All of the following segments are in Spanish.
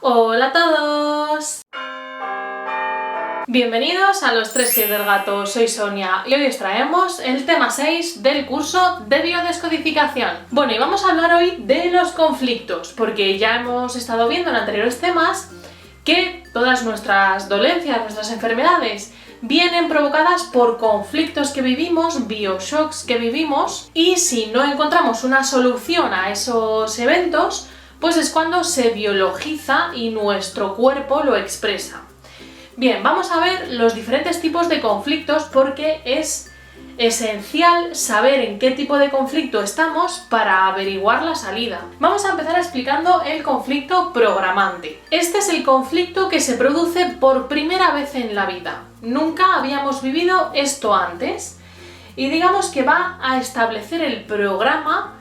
Hola a todos. Bienvenidos a Los Tres Pies del Gato, soy Sonia y hoy os traemos el tema 6 del curso de biodescodificación. Bueno, y vamos a hablar hoy de los conflictos, porque ya hemos estado viendo en anteriores temas que todas nuestras dolencias, nuestras enfermedades, vienen provocadas por conflictos que vivimos, bioshocks que vivimos, y si no encontramos una solución a esos eventos, pues es cuando se biologiza y nuestro cuerpo lo expresa. Bien, vamos a ver los diferentes tipos de conflictos porque es esencial saber en qué tipo de conflicto estamos para averiguar la salida. Vamos a empezar explicando el conflicto programante. Este es el conflicto que se produce por primera vez en la vida. Nunca habíamos vivido esto antes y digamos que va a establecer el programa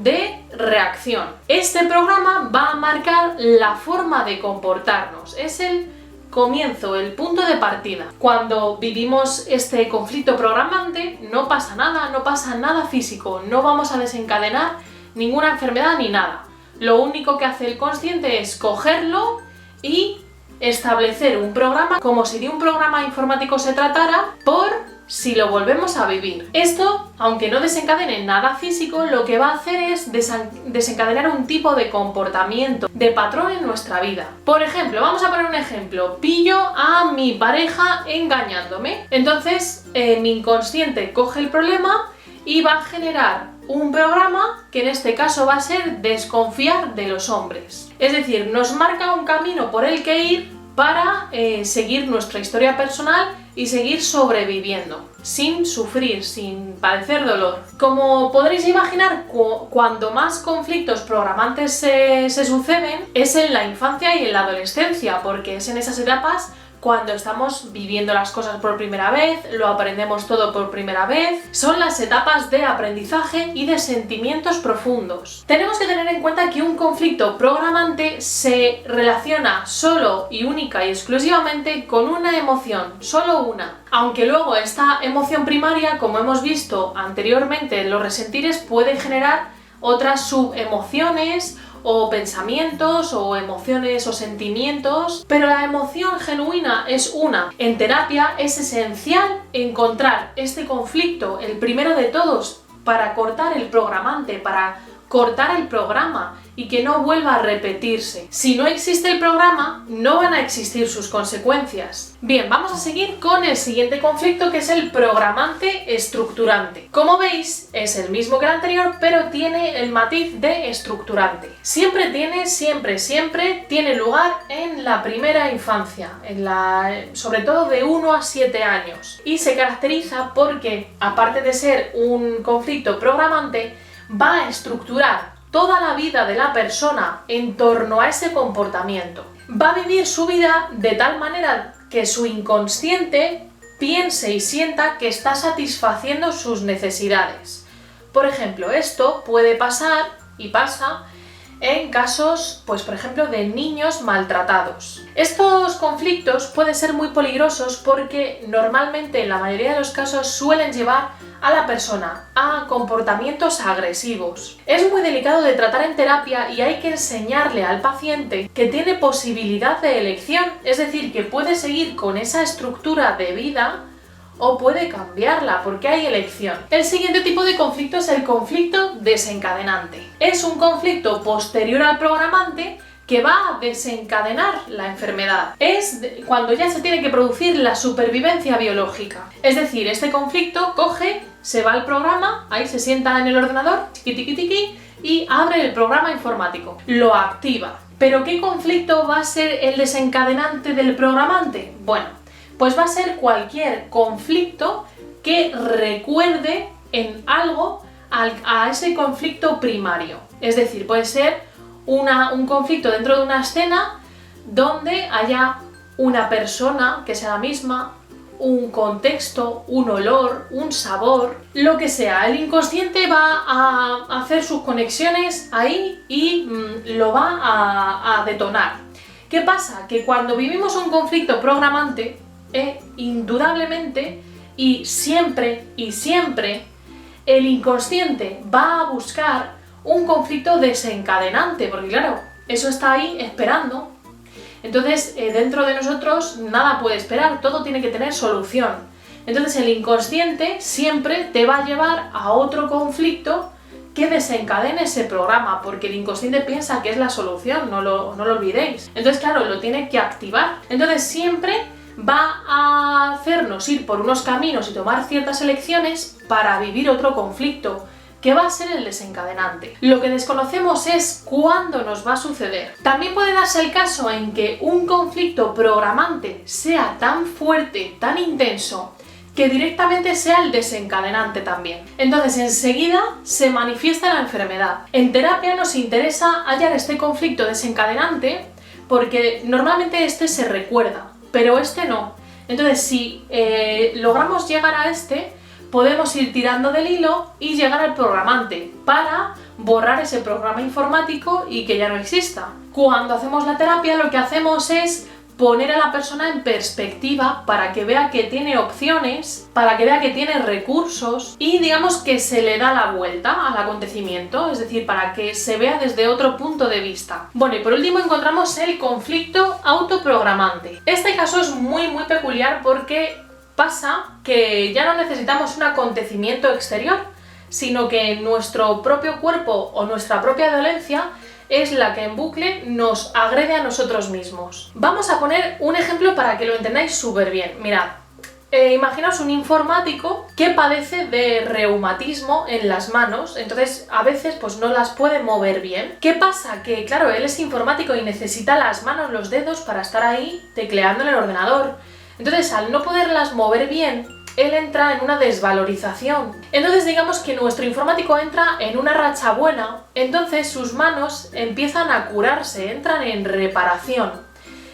de reacción. Este programa va a marcar la forma de comportarnos. Es el comienzo, el punto de partida. Cuando vivimos este conflicto programante, no pasa nada físico, no vamos a desencadenar ninguna enfermedad ni nada. Lo único que hace el consciente es cogerlo y establecer un programa, como si de un programa informático se tratara, por si lo volvemos a vivir. Esto, aunque no desencadene nada físico, lo que va a hacer es desencadenar un tipo de comportamiento, de patrón en nuestra vida. Por ejemplo, vamos a poner un ejemplo. Pillo a mi pareja engañándome. Entonces, mi inconsciente coge el problema y va a generar un programa que en este caso va a ser desconfiar de los hombres. Es decir, nos marca un camino por el que ir para seguir nuestra historia personal y seguir sobreviviendo, sin sufrir, sin padecer dolor. Como podréis imaginar, cuando más conflictos programantes se suceden es en la infancia y en la adolescencia, porque es en esas etapas cuando estamos viviendo las cosas por primera vez, lo aprendemos todo por primera vez. Son las etapas de aprendizaje y de sentimientos profundos. Tenemos que tener en cuenta que un conflicto programante se relaciona solo y única y exclusivamente con una emoción, solo una. Aunque luego esta emoción primaria, como hemos visto anteriormente, los resentires pueden generar otras subemociones o pensamientos o emociones o sentimientos, pero la emoción genuina es una. En terapia es esencial encontrar este conflicto, el primero de todos, para cortar el programante, para cortar el programa y que no vuelva a repetirse. Si no existe el programa, no van a existir sus consecuencias. Bien, vamos a seguir con el siguiente conflicto, que es el programante estructurante. Como veis, es el mismo que el anterior, pero tiene el matiz de estructurante. Siempre tiene lugar en la primera infancia, sobre todo de 1 a 7 años. Y se caracteriza porque, aparte de ser un conflicto programante, va a estructurar toda la vida de la persona en torno a ese comportamiento. Va a vivir su vida de tal manera que su inconsciente piense y sienta que está satisfaciendo sus necesidades. Por ejemplo, esto puede pasar y pasa en casos, pues por ejemplo, de niños maltratados. Estos conflictos pueden ser muy peligrosos porque normalmente en la mayoría de los casos suelen llevar a la persona a comportamientos agresivos. Es muy delicado de tratar en terapia y hay que enseñarle al paciente que tiene posibilidad de elección, es decir, que puede seguir con esa estructura de vida o puede cambiarla, porque hay elección. El siguiente tipo de conflicto es el conflicto desencadenante. Es un conflicto posterior al programante que va a desencadenar la enfermedad. Es cuando ya se tiene que producir la supervivencia biológica. Es decir, este conflicto se va al programa, ahí se sienta en el ordenador, tiqui, y abre el programa informático. Lo activa. ¿Pero qué conflicto va a ser el desencadenante del programante? Bueno, pues va a ser cualquier conflicto que recuerde en algo a ese conflicto primario. Es decir, puede ser un conflicto dentro de una escena donde haya una persona que sea la misma, un contexto, un olor, un sabor, lo que sea. El inconsciente va a hacer sus conexiones ahí y lo va a detonar. ¿Qué pasa? Que cuando vivimos un conflicto programante, indudablemente y siempre, el inconsciente va a buscar un conflicto desencadenante, porque claro, eso está ahí esperando Entonces, dentro de nosotros nada puede esperar, todo tiene que tener solución. Entonces el inconsciente siempre te va a llevar a otro conflicto que desencadene ese programa, porque el inconsciente piensa que es la solución, no lo olvidéis. Entonces, claro, lo tiene que activar. Entonces siempre va a hacernos ir por unos caminos y tomar ciertas elecciones para vivir otro conflicto, que va a ser el desencadenante. Lo que desconocemos es cuándo nos va a suceder. También puede darse el caso en que un conflicto programante sea tan fuerte, tan intenso, que directamente sea el desencadenante también. Entonces enseguida se manifiesta la enfermedad. En terapia nos interesa hallar este conflicto desencadenante porque normalmente este se recuerda, pero este no. Entonces si logramos llegar a este, podemos ir tirando del hilo y llegar al programante para borrar ese programa informático y que ya no exista. Cuando hacemos la terapia lo que hacemos es poner a la persona en perspectiva para que vea que tiene opciones, para que vea que tiene recursos y digamos que se le da la vuelta al acontecimiento, es decir, para que se vea desde otro punto de vista. Bueno, y por último encontramos el conflicto autoprogramante. Este caso es muy peculiar porque pasa que ya no necesitamos un acontecimiento exterior, sino que nuestro propio cuerpo o nuestra propia dolencia es la que en bucle nos agrede a nosotros mismos. Vamos a poner un ejemplo para que lo entendáis súper bien. Mirad, imaginaos un informático que padece de reumatismo en las manos, entonces a veces pues no las puede mover bien. ¿Qué pasa? Que claro, él es informático y necesita las manos, los dedos para estar ahí tecleando en el ordenador. Entonces al no poderlas mover bien, él entra en una desvalorización. Entonces digamos que nuestro informático entra en una racha buena, entonces sus manos empiezan a curarse, entran en reparación.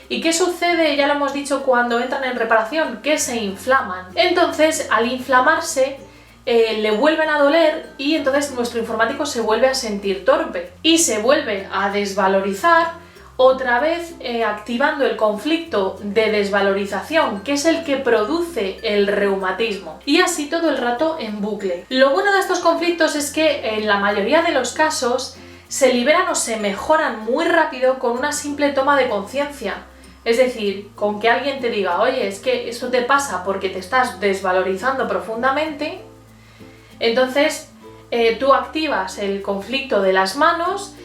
¿Y qué sucede? Ya lo hemos dicho cuando entran en reparación, que se inflaman. Entonces al inflamarse le vuelven a doler y entonces nuestro informático se vuelve a sentir torpe y se vuelve a desvalorizar, otra vez activando el conflicto de desvalorización, que es el que produce el reumatismo. Y así todo el rato en bucle. Lo bueno de estos conflictos es que en la mayoría de los casos se liberan o se mejoran muy rápido con una simple toma de conciencia. Es decir, con que alguien te diga, oye, es que esto te pasa porque te estás desvalorizando profundamente, entonces tú activas el conflicto de las manos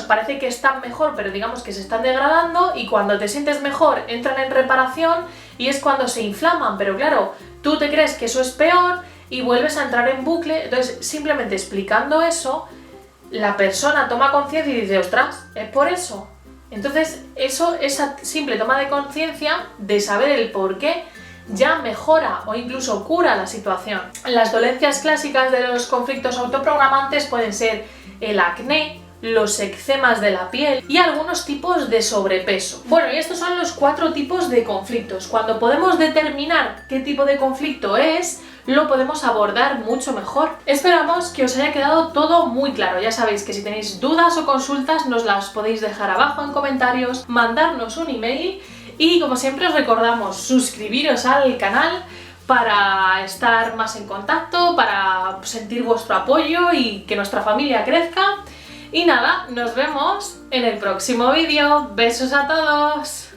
parece que están mejor, pero digamos que se están degradando y cuando te sientes mejor entran en reparación y es cuando se inflaman, pero claro, tú te crees que eso es peor y vuelves a entrar en bucle. Entonces simplemente explicando eso, la persona toma conciencia y dice, ostras, es por eso. Entonces esa simple toma de conciencia de saber el por qué ya mejora o incluso cura la situación. Las dolencias clásicas de los conflictos autoprogramantes pueden ser el acné, los eczemas de la piel y algunos tipos de sobrepeso. Bueno, y estos son los 4 tipos de conflictos. Cuando podemos determinar qué tipo de conflicto es, lo podemos abordar mucho mejor. Esperamos que os haya quedado todo muy claro. Ya sabéis que si tenéis dudas o consultas nos las podéis dejar abajo en comentarios, mandarnos un email y como siempre os recordamos suscribiros al canal para estar más en contacto, para sentir vuestro apoyo y que nuestra familia crezca. Y nada, nos vemos en el próximo vídeo. Besos a todos.